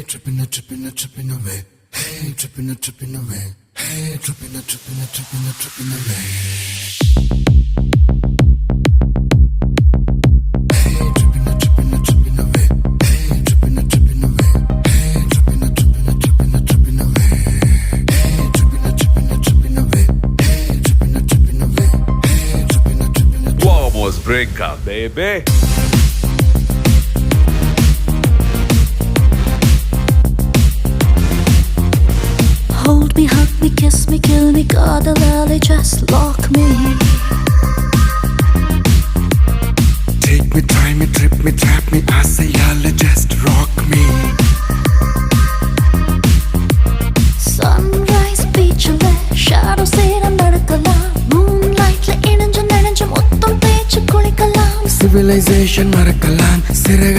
tripping away. Hey, tripping away. Hey, tripping away. Vamos brincar, baby. Hold me, hug me, kiss me, kill me, God, lily, just lock me. Take me, try me, trip me, trap me, I say y'all just rock me. Sunrise beach shadow சேரம் நடக்கலாம் moonlightல இணைஞ்சு நனைஞ்சு மொத்தம் தேய்ச்சு குளிக்கலாம் Civilization மறக்கலாம் சிறக